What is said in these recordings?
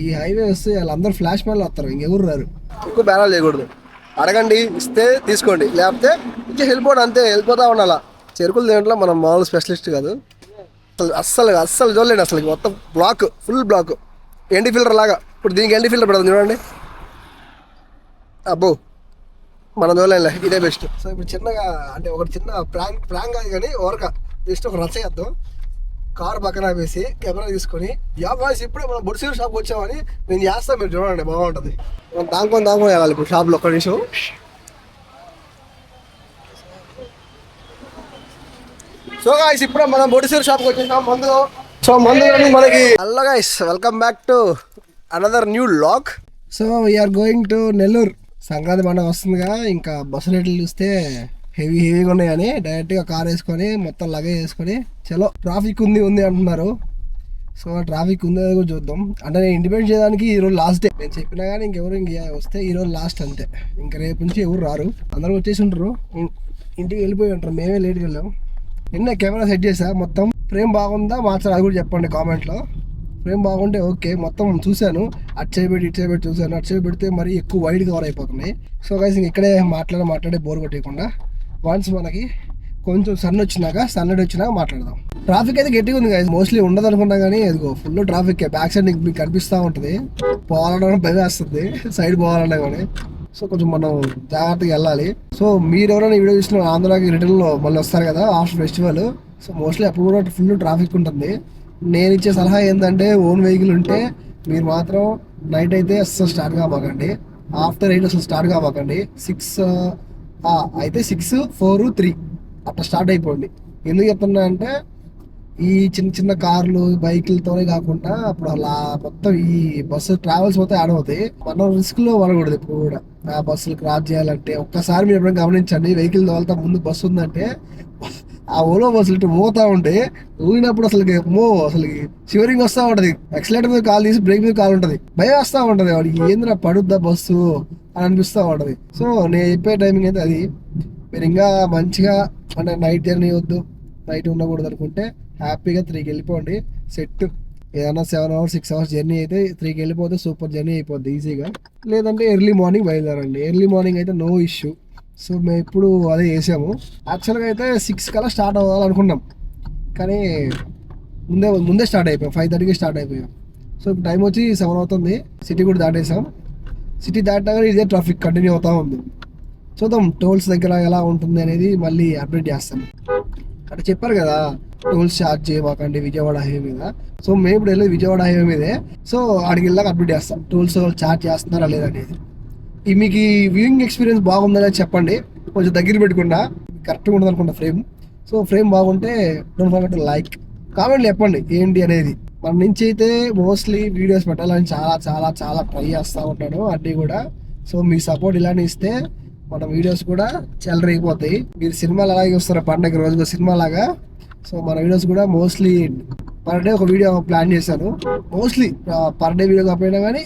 ఈ హైవే వస్తే వాళ్ళందరూ ఫ్లాష్ మ్యాన్లు వస్తారు, ఇంకెవరు రారు. ఎక్కువ బేరాలు చేయకూడదు, అడగండి ఇస్తే తీసుకోండి, లేకపోతే ఇచ్చే వెళ్ళిపోవడం అంతే, వెళ్ళిపోతా ఉండాలా. చెరుకులు దేంట్లో మనం మామూలు స్పెషలిస్ట్ కాదు, అస్సలు అస్సలు చూడలేండి. అసలు మొత్తం బ్లాక్, ఫుల్ బ్లాక్, ఎండి ఫిల్టర్ లాగా. ఇప్పుడు దీనికి ఎండి ఫిల్టర్ పెడదాం చూడండి, అబ్బో మనం చూడలేంలే, ఇదే బెస్ట్. సో ఇప్పుడు చిన్నగా అంటే ఒక చిన్న ప్రాంక్ కాదు కానీ ఓరక జస్ట్ ఒక రచ్చ చేద్దాం. కారు పక్కన వేసి కెమెరా తీసుకొని వాయిస్ ఇప్పుడే మనం బొడిసీరు షాప్కి వచ్చామని నేను చేస్తాను, మీరు చూడండి బాగుంటుంది. మనం దాంకొని వెళ్ళాలి ఇప్పుడు షాప్లో ఒక్క నిమిషం. సో గాయ్స్ ఇప్పుడే మనం బొడిసీరు షాప్కి వచ్చేసాం మందులో. సో మందు మనకి hello guys, welcome back to another new vlog. So we are going to Nellore. Sankranti పండుగ వస్తుందిగా, ఇంకా బస్సు రేట్లు చూస్తే హెవీగా ఉన్నాయని డైరెక్ట్గా కార్ వేసుకొని మొత్తం లగేజ్ వేసుకొని చలో. ట్రాఫిక్ ఉంది అంటున్నారు. సో ట్రాఫిక్ ఉంది కూడా చూద్దాం. అంటే నేను ఇండిపెండెంట్ చేయడానికి ఈరోజు లాస్ట్ డే, నేను చెప్పినా కానీ ఇంకెవరు వస్తే ఈరోజు లాస్ట్ అంతే. ఇంకా రేపు నుంచి ఎవరు రారు, అందరూ వచ్చేసి ఉంటారు, ఇంటికి వెళ్ళిపోయి ఉంటారు. మేమే లేట్కి వెళ్ళాం. నిన్న కెమెరా సెట్ చేసా, మొత్తం ఫ్రేమ్ బాగుందా మార్చాలి అది కూడా చెప్పండి కామెంట్లో. ఫ్రేమ్ బాగుంటే ఓకే, మొత్తం చూశాను, అటు చేయబెట్టి ఇటు చేయబెట్టి చూశాను. అటు చేయబెడితే మరి ఎక్కువ వైడ్ కవర్ అయిపోతున్నాయి. సో గైస్ ఇక్కడే మాట్లాడే బోర్ కొట్టేయకుండా వన్స్ మనకి కొంచెం సన్నడి వచ్చినాక మాట్లాడదాం. ట్రాఫిక్ అయితే గట్టిగా ఉంది గైస్, మోస్ట్లీ ఉండదు అనుకున్నా కానీ ఎదుగో ఫుల్ ట్రాఫిక్. బ్యాక్ సైడ్ మీకు కనిపిస్తూ ఉంటుంది, పోవాలన్నా భయం వేస్తుంది సైడ్ పోవాలన్నా కానీ. సో కొంచెం మనం జాగ్రత్తగా వెళ్ళాలి. సో మీరు ఎవరైనా వీడియో చూసిన ఆంధ్రాకి రిటర్న్లో మళ్ళీ వస్తారు కదా ఆఫ్టర్ ఫెస్టివల్, సో మోస్ట్లీ అప్పుడు కూడా ఫుల్ ట్రాఫిక్ ఉంటుంది. నేను ఇచ్చే సలహా ఏంటంటే ఓన్ వెహికల్ ఉంటే మీరు మాత్రం నైట్ అయితే అసలు స్టార్ట్ కామాకండి, ఆఫ్టర్ 8 అసలు స్టార్ట్ కామాకండి. 6 అయితే 6, 4, 3 అట్లా స్టార్ట్ అయిపోండి. ఎందుకు చెప్తున్నా అంటే ఈ చిన్న కార్లు బైకులతోనే కాకుండా అప్పుడు అలా మొత్తం ఈ బస్సు ట్రావెల్స్ మొత్తం యాడ్ అవుతాయి. మనం రిస్క్ లో పడకూడదు ఇప్పుడు కూడా. ఆ బస్సులు క్రాస్ చేయాలంటే ఒక్కసారి మీరు ఎప్పుడైనా గమనించండి, వెహికల్ తోలుతా ముందు బస్సు ఉందంటే ఆ ఓలో బస్సులు ఇటు మోతా ఉంటే ఊగినప్పుడు అసలు షివరింగ్ వస్తూ ఉంటది. ఎక్సలేటర్ మీద కాలు తీసి బ్రేక్ మీద కాలు ఉంటది, భయం వస్తూ ఉంటది. వాడికి ఏంద్రా పడుద్దా బస్సు అని అనిపిస్తూ ఉంటది. సో నేను చెప్పే టైమింగ్ అయితే అది. మీరు ఇంకా మంచిగా అంటే నైట్ జర్నీ వద్దు, నైట్ ఉండకూడదు అనుకుంటే హ్యాపీగా 3కి వెళ్ళిపోండి సెట్. ఏదైనా 7 hours 6 hours జర్నీ అయితే 3కి వెళ్ళిపోతే సూపర్ జర్నీ అయిపోద్ది ఈజీగా. లేదంటే ఎర్లీ మార్నింగ్ బయలుదేరండి. ఎర్లీ మార్నింగ్ అయితే నో ఇష్యూ. సో మేము ఇప్పుడు అదే చేసాము. యాక్చువల్గా అయితే 6 కల్లా స్టార్ట్ అవ్వాలనుకున్నాం, కానీ ముందే స్టార్ట్ అయిపోయాం. 5:30కి స్టార్ట్ అయిపోయాం. సో ఇప్పుడు టైం వచ్చి 7 అవుతుంది. సిటీ కూడా దాటేసాం. సిటీ దాటాగానే ఇదే ట్రాఫిక్ కంటిన్యూ అవుతూ ఉంది. చూద్దాం టోల్స్ దగ్గర ఎలా ఉంటుంది అనేది మళ్ళీ అప్డేట్ చేస్తాను. అంటే చెప్పారు కదా టోల్స్ ఛార్జ్ చేయమాకండి విజయవాడ హైవే మీద. సో మేము ఇప్పుడు వెళ్ళేది విజయవాడ హైవే మీదే. సో అక్కడికి వెళ్ళాక అప్డేట్ చేస్తాం టోల్స్ ఛార్జ్ చేస్తున్నారా లేదనేది. మీకు ఈ వ్యూయింగ్ ఎక్స్పీరియన్స్ బాగుందని చెప్పండి, కొంచెం దగ్గర పెట్టుకుండా కరెక్ట్గా ఉండదు అనుకుంటా ఫ్రేమ్. సో ఫ్రేమ్ బాగుంటే డోంట్ ఫర్గెట్ లైక్, కామెంట్లు చెప్పండి ఏంటి అనేది. మన నుంచి అయితే మోస్ట్లీ వీడియోస్ పెట్టాలని చాలా చాలా చాలా ట్రై చేస్తూ ఉంటాను అన్నీ కూడా. సో మీ సపోర్ట్ ఇలానే ఇస్తే మన వీడియోస్ కూడా చెలరైపోతాయి. మీరు సినిమాలు అలాగే వస్తారు పండగ రోజుగా సినిమా లాగా. సో మన వీడియోస్ కూడా మోస్ట్లీ పర్ డే ఒక వీడియో ప్లాన్ చేశాను. మోస్ట్లీ పర్ డే వీడియో కాకపోయినా కానీ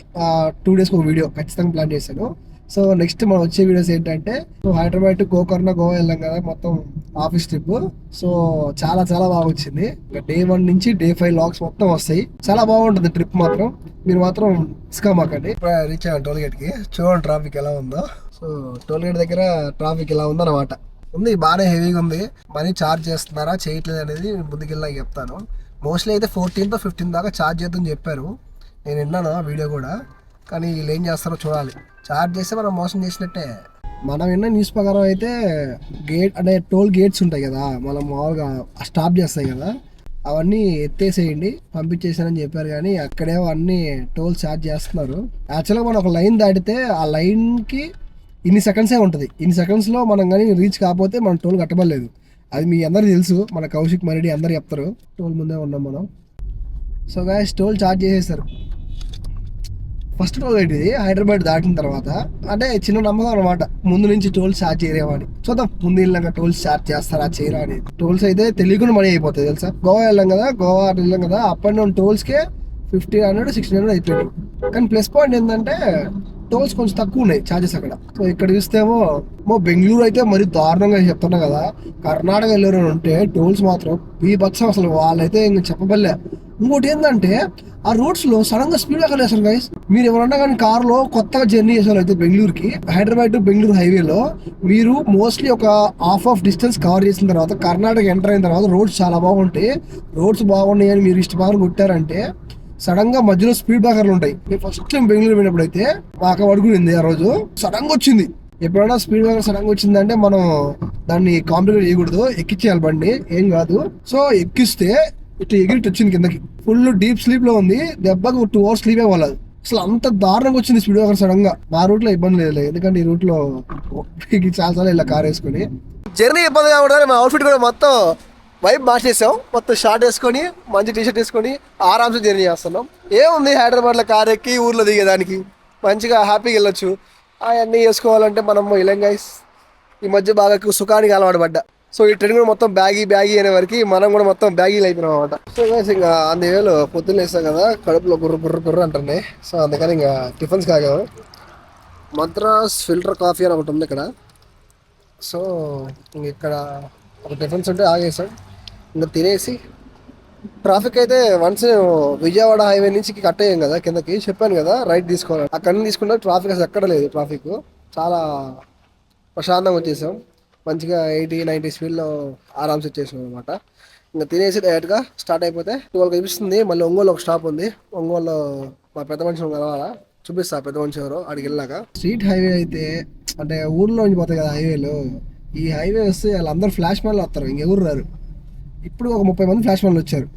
2 days ఒక వీడియో ఖచ్చితంగా ప్లాన్ చేశాను. సో నెక్స్ట్ మనం వచ్చే వీడియోస్ ఏంటంటే హైదరాబాద్ టు గోకర్ణ గోవా వెళ్ళాం కదా మొత్తం ఆఫీస్ ట్రిప్. సో చాలా చాలా బాగా వచ్చింది. Day 1 నుంచి Day 5 లాగ్స్ మొత్తం వస్తాయి. చాలా బాగుంటుంది ట్రిప్ మాత్రం. మీరు మాత్రం ఇసుకమాకండి. రీచ్ అయ్యాను టోల్ గేట్ కి, చూడండి ట్రాఫిక్ ఎలా ఉందో. సో టోల్ గేట్ దగ్గర ట్రాఫిక్ ఇలా ఉందన్నమాట. ఉంది బాగానే హెవీగా ఉంది. మనీ ఛార్జ్ చేస్తున్నారా చేయట్లేదు అనేది ముందుకెళ్ళాక చెప్తాను. మోస్ట్లీ అయితే 14th or 15th దాకా ఛార్జ్ చేద్దని చెప్పారు. నేను విన్నాను ఆ వీడియో కూడా, కానీ వీళ్ళు ఏం చేస్తారో చూడాలి. ఛార్జ్ చేస్తే మనం మోసం చేసినట్టే. మనం విన్న న్యూస్ ప్రకారం అయితే గేట్ అంటే టోల్ గేట్స్ ఉంటాయి కదా మనం మామూలుగా స్టాప్ చేస్తాయి కదా, అవన్నీ ఎత్తేసేయండి పంపించేసానని చెప్పారు. కానీ అక్కడేమో అన్ని టోల్ ఛార్జ్ చేస్తున్నారు. యాక్చువల్గా మనం ఒక లైన్ దాటితే ఆ లైన్కి ఇన్ని సెకండ్సే ఉంటుంది. ఇన్ని సెకండ్స్లో మనం కానీ రీచ్ కాకపోతే మనం టోల్ కట్టబడలేదు. అది మీ అందరికీ తెలుసు, మన కౌశిక్ మరిడి అందరు చెప్తారు. టోల్ ముందే ఉన్నాం మనం. సో గాయస్ టోల్ ఛార్జ్ చేసేస్తారు. ఫస్ట్ టోల్ గేట్ ఇది హైదరాబాద్ దాటిన తర్వాత. అంటే చిన్న నమ్మకం అనమాట ముందు నుంచి టోల్స్ ఛార్జ్ చేయరేమని. చూద్దాం ముందు వెళ్ళాక టోల్స్ ఛార్జ్ చేస్తారా చేయరా అని. టోల్స్ అయితే తెలియకుండా మనీ అయిపోతాయి తెలుసా. గోవా వెళ్ళాం కదా, గోవా వెళ్ళాం కదా, అప్ అండ్ డౌన్ టోల్స్కే 1500 1600 అయిపోయింది. కానీ ప్లస్ పాయింట్ ఏంటంటే టోల్స్ కొంచెం తక్కువ ఉన్నాయి ఛార్జెస్ అక్కడ. సో ఇక్కడ చూస్తేమో బెంగళూరు అయితే మరి దారుణంగా చెప్తున్నా కదా. కర్ణాటక వెళ్ళారు ఉంటే టోల్స్ మాత్రం బీభత్సం. అసలు వాళ్ళైతే ఇంక చెప్పబల్లే ఇంకోటి ఏంటంటే ఆ రోడ్స్ లో సడన్ గా స్పీడ్ బ్రేకర్ వేస్తారు గైస్. మీరు ఎవరన్నా కానీ కార్ లో కొత్తగా జర్నీ చేసేవాళ్ళు అయితే బెంగళూరుకి, హైదరాబాద్ టు బెంగళూరు హైవేలో మీరు మోస్ట్లీ ఒక హాఫ్ డిస్టెన్స్ కవర్ చేసిన తర్వాత కర్ణాటక ఎంటర్ అయిన తర్వాత రోడ్స్ చాలా బాగుంటాయి. రోడ్స్ బాగున్నాయి అని మీరు ఇష్టపడి కొట్టారంటే సడన్ గా మధ్యలో స్పీడ్ బ్రేకర్లు ఉంటాయి. నేను ఫస్ట్ టైం బెంగళూరు పోయినప్పుడు అయితే మాకు పడుకునింది ఆ రోజు, సడన్ గా వచ్చింది. ఎప్పుడైనా స్పీడ్ బ్రేకర్ సడన్ గా వచ్చిందంటే మనం దాన్ని కాంప్లికేట్ చేయకూడదు, ఎక్కించేయాలి బండి, ఏం కాదు. సో ఎక్కిస్తే ఇట్లా ఎగిరిట్ వచ్చింది కిందకి, ఫుల్ డీప్ స్లీప్ లో ఉంది, దెబ్బకి 2 hours స్లీప్ అవ్వాలి. అసలు అంత దారుణంగా వచ్చింది స్పీడ్ బ్రేకర్ సడన్ గా. మా రూట్ లో ఇబ్బంది లేదు, ఎందుకంటే ఈ రూట్ లో చాలా సార్లు ఇలా కార్ వేసుకుని జర్నీ ఇబ్బంది కాకూడదు. మా అవుట్ఫిట్ కూడా మొత్తం వైబ్ మార్చేసాం, మొత్తం షార్ట్ వేసుకొని మంచి టీషర్ట్ వేసుకొని ఆరామ్సే జర్నీ చేస్తున్నాం. ఏముంది హైదరాబాద్లో కార్ ఎక్కి ఊర్లో దిగేదానికి, మంచిగా హ్యాపీగా వెళ్ళొచ్చు. అవన్నీ వేసుకోవాలంటే మనం ఇలాం గైస్ ఈ మధ్య బాగా సుఖానికి అలవాటు పడ్డా. సో ఈ ట్రెండ్ కూడా మొత్తం బ్యాగీ అనే వరకు మనం కూడా మొత్తం బ్యాగీలు అయిపోయినాం అనమాట. సో గైస్ ఇంకా అందువేళ పొద్దున్న వేస్తాం కదా, కడుపులో గుర్ర అంటున్నాయి. సో అందుకని ఇంకా టిఫిన్స్ కాగాము. మద్రాస్ ఫిల్టర్ కాఫీ అని ఒకటి ఉంది ఇక్కడ. సో ఇక్కడ ఒక టిఫిన్స్ ఉంటే ఆగేసాం, ఇంకా తినేసి ట్రాఫిక్ అయితే వన్స్ విజయవాడ హైవే నుంచి కట్ అయ్యాం కదా కిందకి, చెప్పాను కదా రైట్ తీసుకోవాలి. అక్కడ నుంచి తీసుకుంటే ట్రాఫిక్ అసలు ఎక్కడ లేదు, ట్రాఫిక్ చాలా ప్రశాంతంగా వచ్చేసాం. మంచిగా 80-90 స్పీడ్లో ఆరామ్స్ వచ్చేసాం అనమాట. ఇంకా తినేసి డైరెక్ట్గా స్టార్ట్ అయిపోతే 12 కనిపిస్తుంది. మళ్ళీ ఒంగోలు ఒక స్టాప్ ఉంది, ఒంగోలులో మా పెద్ద మనిషి కలవాలా, చూపిస్తా పెద్ద మనిషి ఎవరో అడిగి వెళ్ళాక. స్ట్రీట్ హైవే అయితే అంటే ఊర్లో నుంచి పోతాయి కదా హైవేలు, ఈ హైవే వస్తే వాళ్ళందరూ ఫ్లాష్ మ్యాన్లు వస్తారు, ఇంకెవరు రారు. ఇప్పుడు ఒక 30 మంది ఫ్లాష్ మ్యాన్లు వచ్చారు.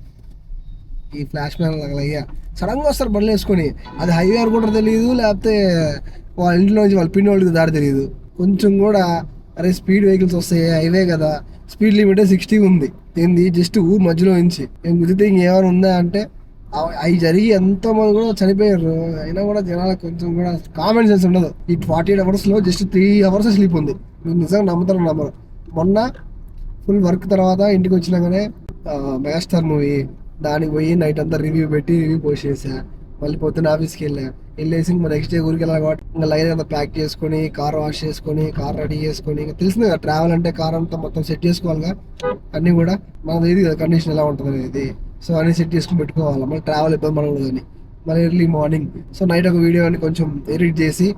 ఈ ఫ్లాష్ మ్యాన్ అయ్యా సడన్గా వస్తారు బండ్లు వేసుకొని, అది హైవే అని కూడా తెలియదు, లేకపోతే వాళ్ళ ఇంట్లో నుంచి వాళ్ళ పిండి వాళ్ళకి దారి తెలియదు కొంచెం కూడా. అరే స్పీడ్ వెహికల్స్ వస్తాయి, హైవే కదా, స్పీడ్ లిమిట్ 60 ఉంది, ఏంది జస్ట్ ఊరు మధ్యలో నుంచి ఏం గుర్తితే ఇంకేమైనా ఉందా అంటే అవి జరిగి ఎంతో మంది కూడా చనిపోయారు. అయినా కూడా జనాలకు కొంచెం కూడా కామన్ సెన్స్ ఉండదు. ఈ 48 hours లో జస్ట్ 3 hours స్లీప్ ఉంది. మీరు నిజంగా నమ్ముతారు నమ్మరు. మొన్న ఫుల్ వర్క్ తర్వాత ఇంటికి వచ్చినాకనే మెగాస్టార్ మూవీ దానికి పోయి నైట్ అంతా రివ్యూ పెట్టి రివ్యూ పోస్ట్ చేసా. మళ్ళీ పొద్దున్న ఆఫీస్కి వెళ్ళేసి ఇంకా నెక్స్ట్ డే ఊరికి వెళ్ళాలి కాబట్టి ఇంకా లైన్ అంతా ప్యాక్ చేసుకొని, కార్ వాష్ చేసుకొని, కార్ రెడీ చేసుకొని, ఇంకా తెలిసింది కదా ట్రావెల్ అంటే కార్ అంతా మొత్తం సెట్ చేసుకోవాలిగా. అన్నీ కూడా మనది ఏది కదా కండిషన్ ఎలా ఉంటుంది అనేది, సో అన్నీ సెట్ చేసుకుని పెట్టుకోవాలి. మళ్ళీ ట్రావెల్ ఇబ్బంది పడకూడదని. మళ్ళీ ఎర్లీ మార్నింగ్ సో నైట్ ఒక వీడియో అని కొంచెం ఎడిట్ చేసి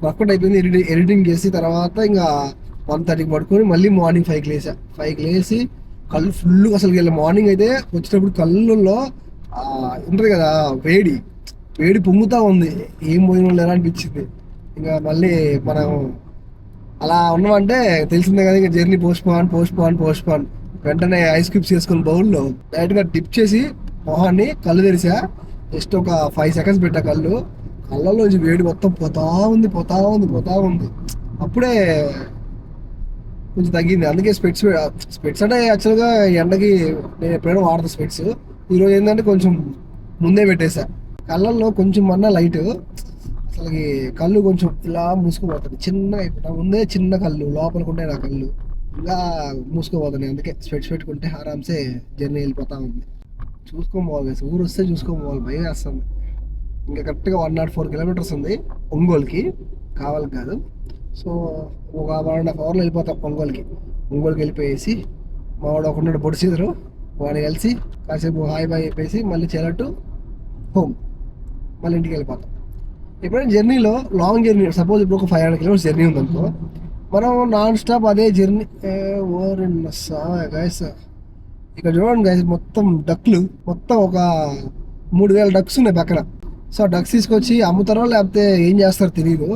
వర్కౌట్ అయిపోయింది. ఎడిటింగ్ చేసి తర్వాత ఇంకా 1:30కి పడుకొని మళ్ళీ మార్నింగ్ 5కి లేసి కళ్ళు ఫుల్ అసలు వెళ్ళి మార్నింగ్ అయితే వచ్చేటప్పుడు కళ్ళల్లో ఉంటుంది కదా వేడి పొంగుతూ ఉంది, ఏం పోయిన లేరా అనిపించింది. ఇంకా మళ్ళీ మనం అలా ఉన్నామంటే తెలిసిందే కదా, ఇంకా జర్నీ పోస్ట్ వెంటనే ఐస్ క్యూబ్స్ వేసుకుని బౌల్లో డైరెక్ట్గా డిప్ చేసి మొహాన్ని కళ్ళు తెరిసా. జస్ట్ ఒక 5 seconds పెట్టా, కళ్ళలోంచి వేడి మొత్తం పోతా ఉంది. అప్పుడే కొంచెం తగ్గింది. అందుకే స్పెట్స్ అంటే యాక్చువల్గా ఎండకి నేను ఎప్పుడైనా వాడతా స్పెట్స్. ఈరోజు ఏంటంటే కొంచెం ముందే పెట్టేసా. కళ్ళల్లో కొంచెం అన్నా లైట్, అసలుకి కళ్ళు కొంచెం ఇలా మూసుకుపోతుంది చిన్నగా. ముందే చిన్న కళ్ళు లోపలికుంటే నా కళ్ళు ఇలా మూసుకోపోతున్నాయి. అందుకే స్పెట్స్ పెట్టుకుంటే ఆరామ్సే జర్నీ వెళ్ళిపోతా ఉంది. చూసుకోపోవాలి, ఊరు వస్తే చూసుకోపోవాలి, భయం వేస్తుంది. ఇంకా కరెక్ట్గా 104 kilometers ఉంది ఒంగోలుకి, కావాలి కాదు. సో ఒక 1.5 hours వెళ్ళిపోతాం ఒంగోలుకి వెళ్ళిపోయేసి మా వాడు ఒకటి పొడిచిద్దరు, వాడిని కలిసి కాసేపు హాయ్ బాయ్ చెప్పేసి మళ్ళీ చేరట్టు హోమ్, మళ్ళీ ఇంటికి వెళ్ళిపోతాం. ఎప్పుడైనా జర్నీలో లాంగ్ జర్నీ, సపోజ్ ఇప్పుడు ఒక 500 kilometers జర్నీ ఉందనుకో, మనం నాన్ స్టాప్ అదే జర్నీ. గైస్ ఇక్కడ చూడండి గైస్, మొత్తం డక్లు, మొత్తం ఒక 3000 ducks ఉన్నాయి పక్కన. సో డక్స్ తీసుకొచ్చి అమ్ముతారో లేకపోతే ఏం చేస్తారో తెలియదు.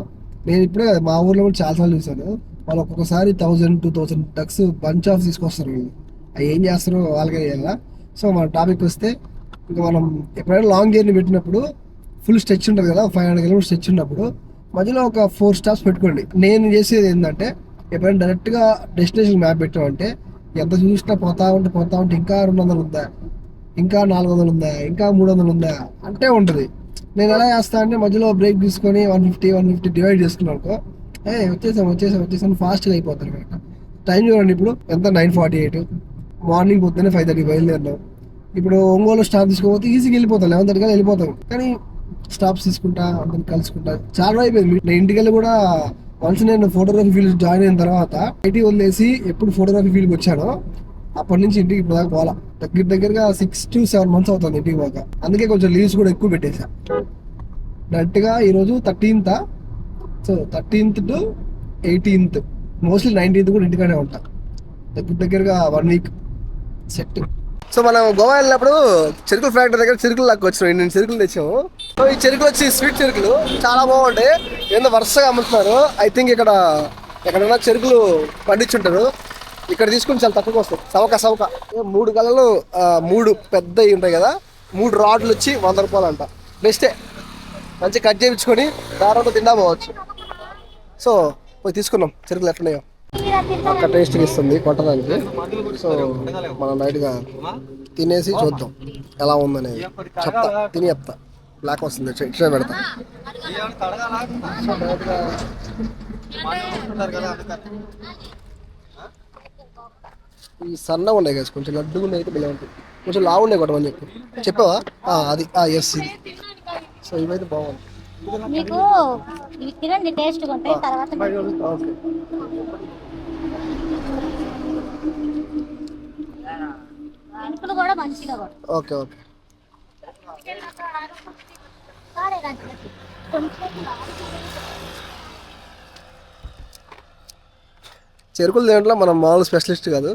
నేను ఇప్పుడే మా ఊర్లో కూడా చాలాసార్లు చూసాను, వాళ్ళు ఒక్కొక్కసారి 1000-2000 ducks బంచ్ ఆఫ్ తీసుకొస్తారు. వాళ్ళు అవి ఏం చేస్తారో వాళ్ళకే చేయాలా. సో మన టాపిక్ వస్తే ఇంకా మనం ఎప్పుడైనా లాంగ్ జర్నీ పెట్టినప్పుడు ఫుల్ స్ట్రెచ్ ఉంటుంది కదా, 500 kilometers స్ట్రెచ్ ఉన్నప్పుడు మధ్యలో ఒక 4 stops పెట్టుకోండి. నేను చేసేది ఏంటంటే ఎప్పుడైనా డైరెక్ట్గా డెస్టినేషన్ మ్యాప్ పెట్టామంటే ఎంత చూసినా పోతా ఉంటే ఇంకా 200 ఉందా, ఇంకా 400 ఉందా, ఇంకా 300 ఉందా అంటే ఉంటుంది. నేను ఎలా చేస్తా అంటే మధ్యలో బ్రేక్ తీసుకొని 150 డివైడ్ చేసుకున్నాను అనుకో, వచ్చేసాం ఫాస్ట్గా అయిపోతాను అనమాట. టైం చూడండి, ఇప్పుడు ఎంత 9:48, మార్నింగ్ పొద్దున్నే 5:30 బయలుదేరినాం. ఇప్పుడు ఒంగోలు స్టాప్ తీసుకోకపోతే ఈజీగా వెళ్ళిపోతాం, 11:30 వెళ్ళిపోతాం. కానీ స్టాప్స్ తీసుకుంటా అందరిని కలుసుకుంటా చాలా అయిపోయింది. నేను ఇంటికెళ్ళి కూడా వన్స్ నేను ఫోటోగ్రఫీ ఫీల్డ్ జాయిన్ అయిన తర్వాత ఐటీ వదిలేసి ఎప్పుడు ఫోటోగ్రఫీ ఫీల్డ్కి వచ్చానో అప్పటి నుంచి ఇంటికి ఇప్పుడు దాకా పోవాలా. దగ్గరగా 6 to 7 months అవుతుంది ఇంటికి పోక. అందుకే కొంచెం లీవ్స్ కూడా ఎక్కువ పెట్టేసా. డైరెక్ట్గా ఈరోజు 13th, so 13th to 18th, mostly 19th కూడా ఇంటికానే ఉంటా. దగ్గరగా 1 week సెట్. సో మనం గోవా వెళ్ళినప్పుడు చెరుకుల ఫ్యాక్టరీ దగ్గర చెరుకులు లాక్కి వచ్చినాం. నేను చెరుకులు తెచ్చాము. సో ఈ చెరుకులు వచ్చి స్వీట్ చెరుకులు చాలా బాగుంటాయి. ఏందో వరుసగా అమ్ముతున్నారు. ఐ థింక్ ఇక్కడ ఎక్కడైనా చెరుకులు పండించుంటారు. ఇక్కడ తీసుకుని చాలా తక్కువగా వస్తాయి. సవక 3 గలలు 3 పెద్దవి ఉంటాయి కదా, 3 రాడ్లు వచ్చి 100 రూపాయలు అంట. బెస్టే, మంచి కట్ చేయించుకొని దారంతో తిండా పోవచ్చు. సో పోయి తీసుకున్నాం చెరుకులు ఎట్లున్నాయో. అక్కడ టేస్ట్గా ఇస్తుంది కొట్టడానికి. సో మనం లైట్గా తినేసి చూద్దాం ఎలా ఉందనేది. తిని చెప్తా. బ్లాక్ వస్తుంది ఇట్లా పెడతా. ఈ సన్నగా ఉన్నాయి కదా, కొంచెం లడ్డుగా ఉన్నాయి అయితే బిల్లు ఉంటుంది. కొంచెం లావు ఉన్నాయి కూడా అని చెప్పావా? అది ఎస్ ఇది. సో ఇవైతే బాగుంది. మీకు ఇవి తినండి, టేస్ట్గా ఉంటాయి. తర్వాత ఓకే. అటుకులు కూడా మంచిగా ఓకే ఓకే. చెరుకులు దేంట్లో మనం మామూలు స్పెషలిస్ట్ కాదు.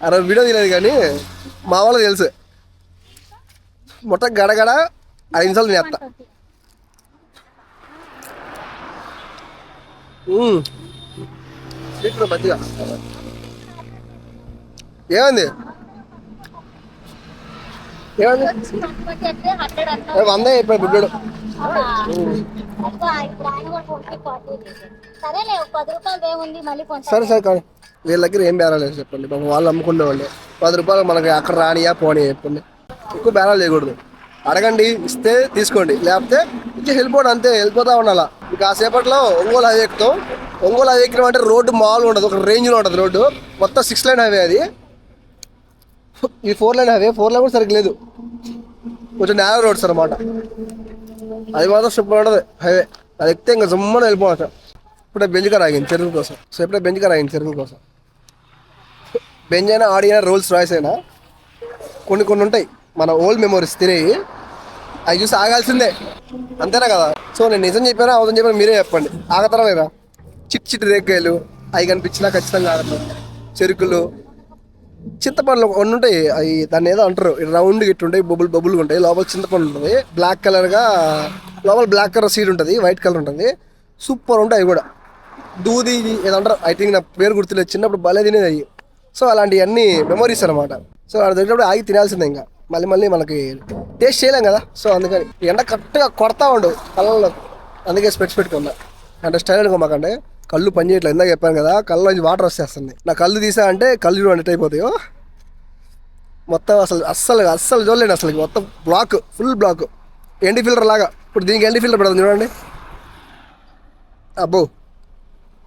అరే వీడియో తీయలేదు కానీ మా వాళ్ళకి తెలుసు. మొత్తం గడగడ 5 నిమిషాలు తినేస్తా. స్వీట్ మంచిగా. ఏమైంది 100 అయిపోయి బుడ్డు. సరే కానీ వీళ్ళ దగ్గర ఏం బేరాలేదు చెప్పండి. పాపం వాళ్ళు అమ్ముకునే వాళ్ళే. 10 రూపాయలు మనకి అక్కడ రానియా పోనీయా చెప్పండి. ఎక్కువ బేరాలు చేయకూడదు. అడగండి, ఇస్తే తీసుకోండి, లేకపోతే ఇచ్చి వెళ్ళిపోవడం అంతే. వెళ్ళిపోతా ఉండాలా. ఇక కాసేపట్లో ఒంగోలు హైవే ఎక్కుతాం. ఒంగోలు హైవే ఎక్కడం అంటే రోడ్డు మామూలుగా ఉండదు, ఒక రేంజ్లో ఉంటుంది రోడ్డు. మొత్తం 6 లైన్ హైవే అది. ఇది 4 లైన్ హైవే. 4 లైన్ కూడా సరిగ్గా లేదు, కొంచెం నేరో రోడ్స్ అనమాట. అది మాత్రం సూపర్ ఉంటుంది హైవే. అది ఎక్కితే ఇంకా జమ్మని వెళ్ళిపోవచ్చు. ఇప్పుడే బెంజ్ కార్ ఆగింది చెరుకు కోసం. సో ఇప్పుడే బెంజ్ కార్ ఆగింది చెరుకు కోసం. బెంజ్ అయినా, ఆడి అయినా, రోల్స్ రాయ్స్ అయినా కొన్ని ఉంటాయి మన ఓల్డ్ మెమోరీస్ తినేవి. అవి చూసి ఆగాల్సిందే, అంతేనా కదా? సో నేను నిజం చెప్పానా అవసరం చెప్పాను మీరే చెప్పండి. ఆగతారా లేదా? చిట్టి రేక్కాయలు అవి కనిపించినా ఖచ్చితంగా ఆగతాం. చెరుకులు, చింతపండ్లు కొన్ని ఉంటాయి. అవి దాన్ని ఏదో అంటారు, రౌండ్ గిట్టు ఉంటాయి, బబుల్గా ఉంటాయి. లోపల చింతపండు ఉంటుంది, బ్లాక్ కలర్గా. లోపల బ్లాక్ కలర్ సీడ్ ఉంటుంది, వైట్ కలర్ ఉంటుంది. సూపర్ ఉంటాయి అవి కూడా. దూది ఏదో అంటారు, ఐ థింక్ నా పేరు గుర్తులేదు. చిన్నప్పుడు భలే తినేది అవి. సో అలాంటివన్నీ మెమరీస్ అనమాట. సో అక్కడ దగ్గర ఆగి తినాల్సిందే. ఇంకా మళ్ళీ మనకి టేస్ట్ చేయలేం కదా. సో అందుకని ఎండ కరెక్ట్గా కొడతా ఉండు కళ్ళలో. అందుకే స్పెట్స్ పెట్టుకున్నా. అంటే స్టైల్ అనుకోమాకండి, కళ్ళు పని చేయట్లేదు. ఇందాక చెప్పాను కదా, కళ్ళ నుంచి వాటర్ వచ్చేస్తుంది. నా కళ్ళు తీసా అంటే కళ్ళు చూడండి అయిపోతాయో. మొత్తం అస్సలు చూడలేండి. అసలు మొత్తం బ్లాక్, ఫుల్ బ్లాక్. ఎండి ఫిల్టర్ లాగా. ఇప్పుడు దీనికి ఎండి ఫిల్టర్ పెడతాం చూడండి. అబ్బో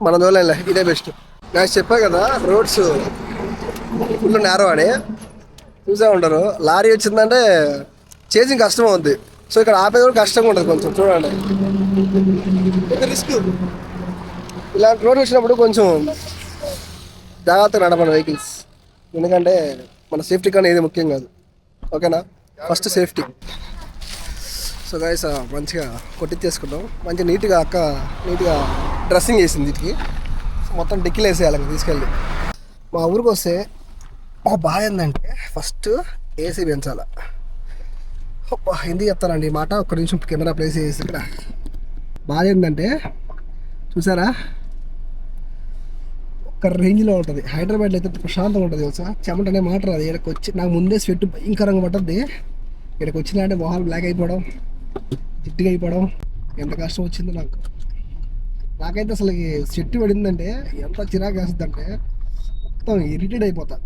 మనం చూడలేంలే, ఇదే బెస్ట్. నాకు చెప్పా కదా రోడ్స్ ఫుల్ నేరో అని. చూసే ఉంటారు, లారీ వచ్చిందంటే చేసింగ్ కష్టం అవుద్ది. సో ఇక్కడ ఆపేది కూడా కష్టంగా ఉంటుంది కొంచెం. చూడండి రిస్క్. ఇలాంటి రోడ్ వచ్చినప్పుడు కొంచెం జాగ్రత్తగా నడపండి వెహికల్స్. ఎందుకంటే మన సేఫ్టీ కానీ ఏది ముఖ్యం కాదు. ఓకేనా? First safety. సో గైస్ మంచిగా కొట్టించేసుకుంటాం. మంచిగా నీట్గా నీట్గా డ్రెస్సింగ్ చేసింది వీటికి. మొత్తం డిక్కీలు వేసేయాలి తీసుకెళ్ళి. మా ఊరికి వస్తే బాగా ఏంటంటే ఫస్ట్ ఏసీ పెంచాల. ఎందుకు చెప్తానండి ఈ మాట, ఒక్క నిమిషం కెమెరా ప్లేస్ చేసి. ఇక్కడ బాగా ఏంటంటే చూసారా, ఒక రేంజ్లో ఉంటుంది. హైదరాబాద్లో అయితే ప్రశాంతంగా ఉంటుంది తెలుసా. చెమట అనే మాట రాదు. ఇక్కడికి వచ్చి నాకు ముందే స్వెట్ భయంకరంగా పడుతుంది. ఇక్కడికి వచ్చిందంటే మొహాలు బ్లాక్ అయిపోవడం, జిట్టుగా అయిపోవడం, ఎంత కష్టం వచ్చిందో నాకైతే. అసలు స్వెట్ పడిందంటే ఎంత చిరాకు వేస్తుందంటే మొత్తం ఇరిటేట్ అయిపోతా.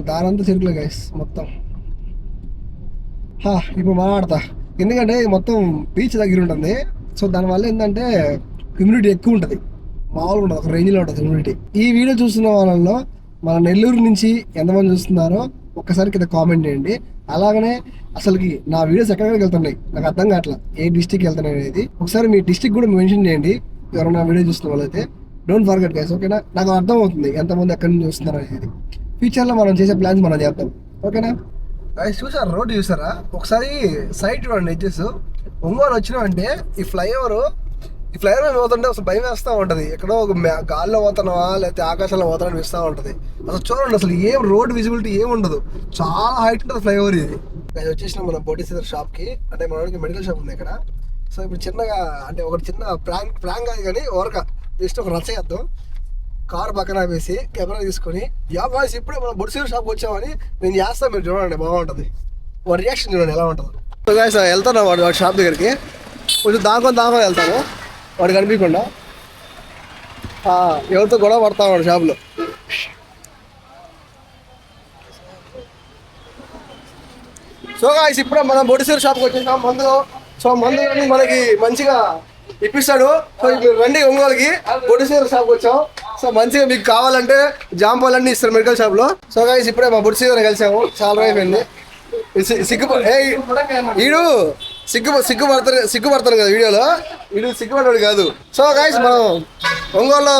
దారంతా చెరుకులే గైస్ మొత్తం. ఇప్పుడు మాట్లాడతా, ఎందుకంటే మొత్తం బీచ్ దగ్గర ఉంటుంది. సో దానివల్ల ఏంటంటే హ్యూమిడిటీ ఎక్కువ ఉంటుంది, మామూలుగా ఉంటుంది, ఒక రేంజ్లో ఉంటుంది హ్యూమిడిటీ. ఈ వీడియో చూస్తున్న వాళ్ళలో మన నెల్లూరు నుంచి ఎంతమంది చూస్తున్నారో ఒక్కసారి కింద కామెంట్ చేయండి. అలాగనే అసలుకి నా వీడియోస్ ఎక్కడికి వెళ్తున్నాయి నాకు అర్థం కావట్లా, ఏ డిస్టిక్ వెళ్తున్నాయి అనేది. ఒకసారి మీ డిస్టిక్ కూడా మెన్షన్ చేయండి ఎవరైనా వీడియో చూస్తున్న వాళ్ళైతే. డోంట్ ఫర్గెట్ గైస్, ఓకేనా? నాకు అర్థం అవుతుంది ఎంతమంది ఎక్కడి నుంచి చూస్తున్నారు అనేది. ఫ్యూచర్లో మనం చేసే ప్లాన్స్ మనం చేద్దాం. ఓకేనా? అది చూసారా, రోడ్డు చూసారా? ఒకసారి సైడ్ చూడండి ఎడ్జెస్. ఒంగోలు వచ్చినామంటే ఈ ఫ్లైఓవర్ పోతుంటే అసలు భయం వేస్తూ ఉంటుంది. ఎక్కడో ఒక గాల్లో పోతున్నావా లేకపోతే ఆకాశంలో పోతానని అనిపిస్తూ ఉంటుంది. అసలు చూడండి, అసలు ఏం రోడ్ విజిబిలిటీ ఏం ఉండదు. చాలా హైట్ ఉంటుంది ఫ్లైఓవర్ ఇది. అది వచ్చేసిన మన బోటిసీదర్ షాప్కి, అంటే మనకి మెడికల్ షాప్ ఉంది ఇక్కడ. సో ఇప్పుడు చిన్నగా అంటే ఒకటి చిన్న ప్రాంక్ కాదు కానీ జస్ట్ ఒక రచ్చ చేద్దాం. కార్ పక్కన వేసి కెమెరా తీసుకొని బాయ్స్ ఇప్పుడే మనం బొడిసీదర్ షాప్కి వచ్చామని నేను చేస్తాను, మీరు చూడండి బాగుంటుంది. వాడి రియాక్షన్ చూడండి ఎలా ఉంటుంది. సో గాయ్స్ వెళ్తాను వాడి షాప్ దగ్గరికి, కొంచెం దాకొని వెళ్తాను వాడు కనిపించకుండా. ఎవరితో గొడవ పడతాం వాడు షాప్లో. సో గాయ్స్ ఇప్పుడే మనం బొడిసీదర్ షాప్కి వచ్చేసాం. మందు మనకి మంచిగా ఇప్పిస్తాడు. సో ఇప్పుడు రండి ఒంగోలుకి, బొడిసీదర్ షాప్కి వచ్చాం. సో మంచిగా మీకు కావాలంటే జాంపాలన్నీ ఇస్తారు మెడికల్ షాప్లో. సో గాయ్స్ ఇప్పుడే మా బొడిసీదర్ కలిసాము, చాలా అయిపోయింది. వీడు సిగ్గుపడతాను కదా వీడియోలో, వీడు సిగ్గుపడ్డాడు కాదు. సో గాయ్స్ మనం ఒంగోలులో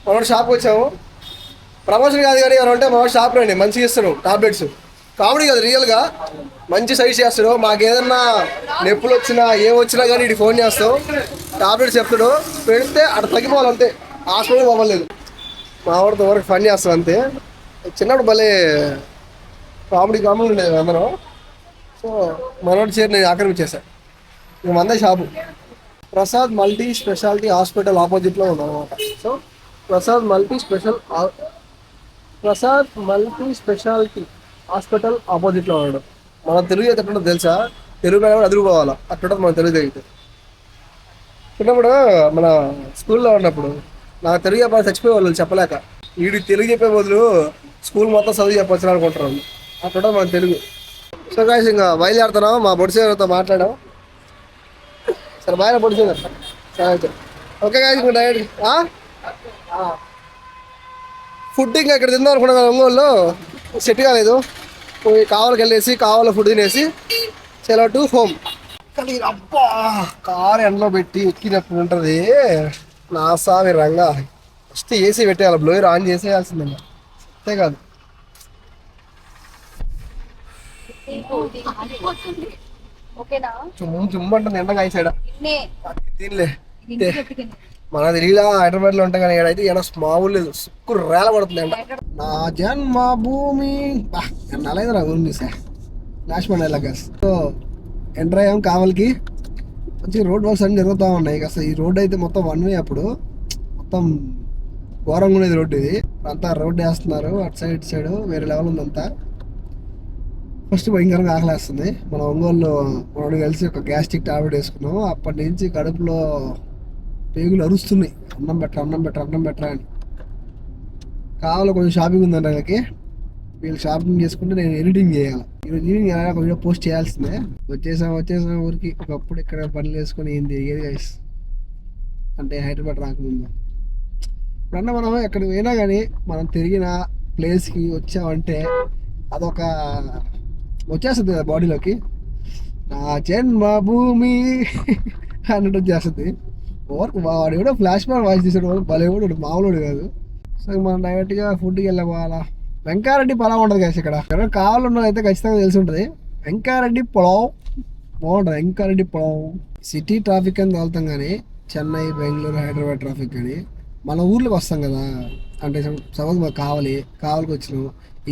మన షాప్కి వచ్చాము. ప్రమోషన్ కాదు కానీ మనం అంటే మా షాప్ రండి, మంచిగా ఇస్తాడు టాబ్లెట్స్. కామెడీ కాదు, రియల్గా మంచి సైజ్ చేస్తాడు. మాకు ఏదన్నా నొప్పులు వచ్చినా ఏమొచ్చినా కానీ ఇటు ఫోన్ చేస్తాం, టాబ్లెట్స్ చెప్తాడు, పెడితే అక్కడ తగ్గిపోవాలి అంతే, హాస్పిటల్ పోవలేదు. మా వాడితో వరకు ఫన్ చేస్తాం అంతే. చిన్నప్పుడు భలే కామెడీ ఉండేది అందరం. సో మనోడి చేరి నేను ఆక్రమించేసాను. ఇక మందే shop Prasad multi speciality hospital ఆపోజిట్లో ఉన్నాం అనమాట. So Prasad multi speciality hospital ఆపోజిట్లో ఉన్నాడు. మన తెలుగు అయితే ఎట్లా తెలుసా, తెలుగు మీద కూడా అదురుపోవాలా అట్లా మన తెలుగు తెలియదు. చిన్నప్పుడు మన స్కూల్లో ఉన్నప్పుడు నాకు తెలుగు చెప్పాలి చచ్చిపోయేవాళ్ళు చెప్పలేక, వీడు తెలుగు చెప్పే బదులు స్కూల్ మొత్తం చదువు చెప్పొచ్చు అనుకుంటారు అట్లా మన తెలుగు. సో గాయ్స్ ఇంకా బయలుదేరుతున్నాం, మా బొడిసీదర్తో మాట్లాడాం. సరే బాయ్ బొడిసీదర్. సరే ఓకే గాయ్స్ ఇంకా డైరెక్ట్ ఫుడ్ ఇంకా ఇక్కడ తిందాం అనుకున్నాం కదా ఒంగోలులో, సెట్ కాలేదు. పోయి కావాలకి వెళ్ళేసి కావాల ఫుడ్ తినేసి చలో టు హోమ్. కానీ అబ్బా కారు ఎండలో పెట్టి ఎక్కినప్పుడు ఉంటుంది నా సామి రంగా. ఫస్ట్ ఏసీ పెట్టేయాలి, బ్లోయర్ ఆన్ చేసేయాల్సిందండి, అంతే కాదు. చుమ్మంటుంది ఎండగా అయిసాడ తినలే. మన తెలియలా హైదరాబాద్లో ఉంటాం కానీ అయితే ఏడా మామూలు లేదు, సుక్కురు రేల పడుతుంది ఎండ. నా జన్మభూమి ఎన్నాలేదు నా ఊరిని సార్ నాశపడేలాగా. సో ఎంటర్ అయ్యాం కావలికి. మంచిగా రోడ్ వర్క్స్ అన్నీ జరుగుతూ ఉన్నాయి. అసలు ఈ రోడ్ అయితే మొత్తం వన్ వే, అప్పుడు మొత్తం ఘోరంగా ఉండేది రోడ్డు. ఇది అంతా రోడ్డు వేస్తున్నారు, అటు సైడ్ ఇటు సైడ్ వేరే లెవెల్ ఉందంతా. ఫస్ట్ భయంకరంగా ఆకలేస్తుంది. మన ఒంగోలులో మనం కలిసి ఒక గ్యాస్ట్రిక్ టాబ్లెట్ వేసుకున్నాం. అప్పటి నుంచి కడుపులో పేగులు అరుస్తున్నాయి, అన్నం బెటర్ అని. కావాలి కొంచెం షాపింగ్ ఉందండి వాళ్ళకి, వీళ్ళు షాపింగ్ చేసుకుంటే నేను ఎడిటింగ్ చేయాలి. ఈరోజు ఈవినింగ్ ఒక వీడియో పోస్ట్ చేయాల్సిందే. వచ్చేసాం ఊరికి. ఒకప్పుడు ఇక్కడ పనులు వేసుకొని ఏం తిరిగేది గైస్, అంటే హైదరాబాద్ రాకముందు. ఇప్పుడన్నా మనం ఎక్కడికి పోయినా కానీ మనం తిరిగిన ప్లేస్కి వచ్చామంటే అదొక వచ్చేస్తుంది కదా బాడీలోకి. నా జన్మభూమి అన్నట్టు వచ్చేస్తుంది. వాడు కూడా ఫ్లాష్ బ్యాక్ వాయిస్ తీసాడు, భలే కూడా మామూలు కాదు. సో మనం డైరెక్ట్గా ఫుడ్కి వెళ్ళిపోవాలా. వెంకారెడ్డి పొలం ఉంటుంది కదా ఇక్కడ, ఎవరైనా కావాలన్నా అయితే ఖచ్చితంగా తెలిసి ఉంటుంది. వెంకారెడ్డి పొలం బాగుంటుంది. వెంకారెడ్డి పొలం సిటీ ట్రాఫిక్ అని తగులుతాం కానీ చెన్నై, బెంగళూరు, హైదరాబాద్ ట్రాఫిక్ కానీ మన ఊర్లోకి వస్తాం కదా. అంటే సపోజ్ మాకు కావాలికి వచ్చినాం,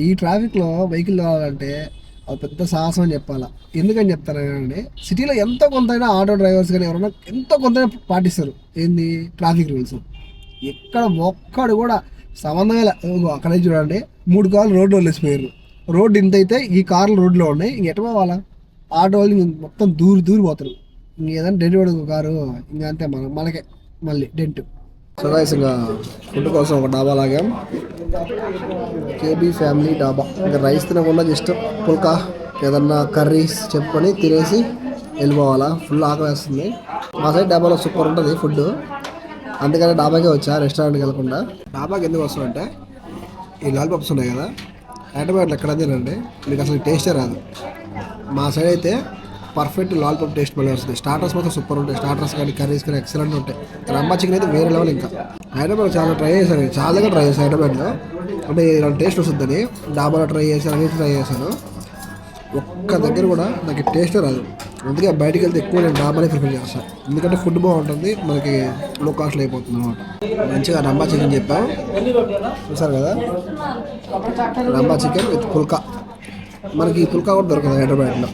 ఈ ట్రాఫిక్లో వెహికల్ కావాలంటే అది పెద్ద సాహసం అని చెప్పాలా. ఎందుకని చెప్తాను అంటే సిటీలో ఎంతో కొంతైనా ఆటో డ్రైవర్స్ కానీ ఎవరైనా ఎంతో కొంతైనా పాటిస్తారు ఏంది ట్రాఫిక్ రూల్స్. ఎక్కడ ఒక్కడు కూడా సంబంధమే అక్కడే చూడండి 3 కార్లు రోడ్లో వదిలేసిపోయారు. రోడ్డు ఇంత అయితే ఈ కార్లు రోడ్లో ఉన్నాయి, ఎటు పోవాలా? ఆటో వాళ్ళు మొత్తం దూరి పోతారు. ఏదైనా డెంట్ పడదు కారు, ఇంకా అంతే మనకే మళ్ళీ డెంట్. సో గైస్ ఇంకా ఫుడ్ కోసం ఒక డాబా లాగాం, కేబీ ఫ్యామిలీ డాబా. ఇంకా రైస్ తినకుండా జస్ట్ పుల్కా ఏదన్నా కర్రీస్ చెప్పుకొని తినేసి వెళ్ళిపోవాలా. ఫుల్ ఆకలి వేస్తుంది. మా సైడ్ డాబాలో సూపర్ ఉంటుంది ఫుడ్, అందుకని డాబాకే వచ్చా, రెస్టారెంట్కి వెళ్ళకుండా. డాబాకి ఎందుకు వస్తామంటే ఈ లాలీపాప్స్ ఉన్నాయి కదా, హైదరాబాద్లో ఎక్కడ తినండి మీకు అసలు టేస్టే రాదు. మా సైడ్ అయితే పర్ఫెక్ట్ లాలీపాప్ టేస్ట్ మళ్ళీ వస్తుంది. స్టార్టర్స్ మాత్రం సూపర్ ఉంటాయి, స్టార్టర్స్ కానీ కర్రీస్ కానీ ఎక్సలెంట్ ఉంటాయి. రమ్మా చికెన్ అయితే వేరే లెవెల్. ఇంకా హైదరాబాద్ చాలా ట్రై చేశాను, చాలా దగ్గర ట్రై చేశాను హైదరాబాద్లో, అంటే ఇలాంటి టేస్ట్ వస్తుందని డాబాలో ట్రై చేశాను, అన్ని ట్రై చేశాను. ఒక్క దగ్గర కూడా నాకు టేస్టే రాదు. అందుకే బయటికి వెళ్తే ఎక్కువ నేను డాబానే ప్రిఫర్ చేస్తాను. ఎందుకంటే ఫుడ్ బాగుంటుంది, మనకి లో కాస్ట్లో అయిపోతుంది అనమాట. మంచిగా రంబా చికెన్ చెప్పాం, చూసారు కదా, రంబా చికెన్ విత్ పుల్కా. మనకి పుల్కా కూడా దొరకదు హైదరాబాద్లో.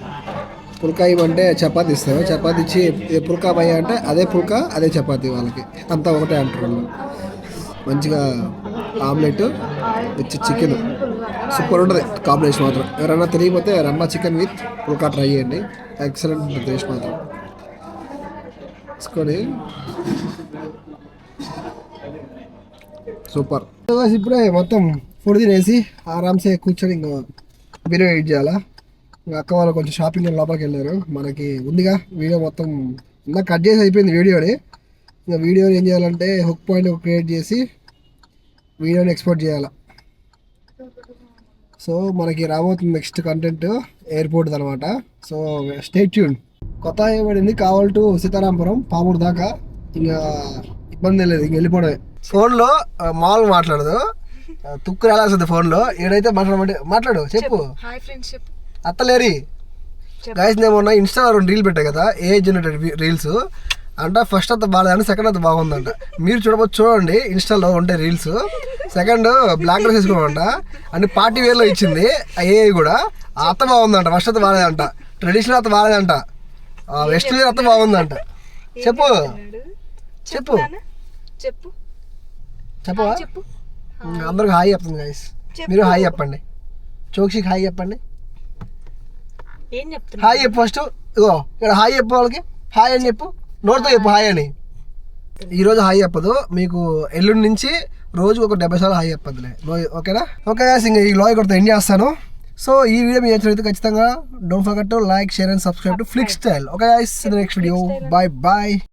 పుల్కా ఇవ్వంటే చపాతీ ఇస్తారు, చపాతీ ఇచ్చి పుల్కా భయ్య అంటే అదే పుల్కా అదే చపాతీ, వాళ్ళకి అంతా ఒకటే అంటారు. మంచిగా ఆమ్లెట్ విత్ చికెన్ సూపర్ ఉంటుంది కాంబినేషన్ మాత్రం. ఎవరైనా తెలియకపోతే రంబా చికెన్ విత్ పుల్కా ట్రై చేయండి, ఎక్సలెంట్ ఉంటుంది టేస్ట్ మాత్రం. తీసుకొని సూపర్. ఇప్పుడే మొత్తం ఫుడ్ తినేసి ఆరామ్సే కూర్చొని ఇంకా బిర్యానీ ఎడిట్ చేయాలా. ఇంకా అక్క వాళ్ళు కొంచెం షాపింగ్ లోపలికి వెళ్ళారు. మనకి ఉందిగా వీడియో మొత్తం ఇంకా కట్ చేసి అయిపోయింది వీడియోని. ఇంకా వీడియోని ఏం చేయాలంటే హుక్ పాయింట్ క్రియేట్ చేసి వీడియోని ఎక్స్పోర్ట్ చేయాలి. సో మనకి రాబోతుంది నెక్స్ట్ కంటెంట్ ఎయిర్పోర్ట్ అనమాట. So stay tune. కొత్త ఏమడింది కావాలి టు సీతారాంపురం పామూరు దాకా, ఇంకా ఇబ్బంది లేదు, ఇంక వెళ్ళిపోవడమే. ఫోన్లో మామూలు మాట్లాడదు, తుక్కు రాలేస్తుంది ఫోన్లో. ఏడైతే మాట్లాడు చెప్పు. అత్తలేరి గైస్, నేను మొన్న ఇన్స్టాలో 2 రీల్ పెట్టా కదా, ఏ జనరేటెడ్ రీల్స్ అంట. ఫస్ట్ అంత బాగాలేదండి, సెకండ్ అంత బాగుందంట. మీరు చూడండి ఇన్స్టాలో ఉంటాయి రీల్స్. సెకండ్ బ్లాక్ డ్రెస్ వేసుకోమంట, అన్ని పార్టీ వేర్లో ఇచ్చింది ఏ కూడా. ఆ అత్త బాగుందంట, ఫస్ట్ అంత బాగాలేదంట, ట్రెడిషనల్ అత్త బాగాలేదంట, వెస్ట్ వేర్ అత్త బాగుందంట. చెప్పు చెప్పు చెప్పవా? అందరికి హాయ్ చెప్తుంది గైస్, మీరు హాయ్ చెప్పండి. చోక్షికి హాయ్ చెప్పండి. హాయ్ చెప్పు ఫస్ట్. ఇగో ఇక్కడ హాయ్ చెప్పు, వాళ్ళకి హాయ్ అని చెప్పు, నోటితో చెప్పు హాయ్ అని. ఈరోజు హాయ్ చెప్పదు మీకు, ఎల్లుండి నుంచి రోజుకు ఒక 70 సార్లు హాయ్ చెప్పద్దులే, ఓకేనా? ఓకే గాయ్స్, ఇంకా ఈ లాగ్ ఇక్కడ ఎండ్ చేస్తాను. సో ఈ వీడియో మీకు నచ్చినట్లయితే ఖచ్చితంగా don't forget to like, share and subscribe to Flick Style. Okay guys, next video, bye bye.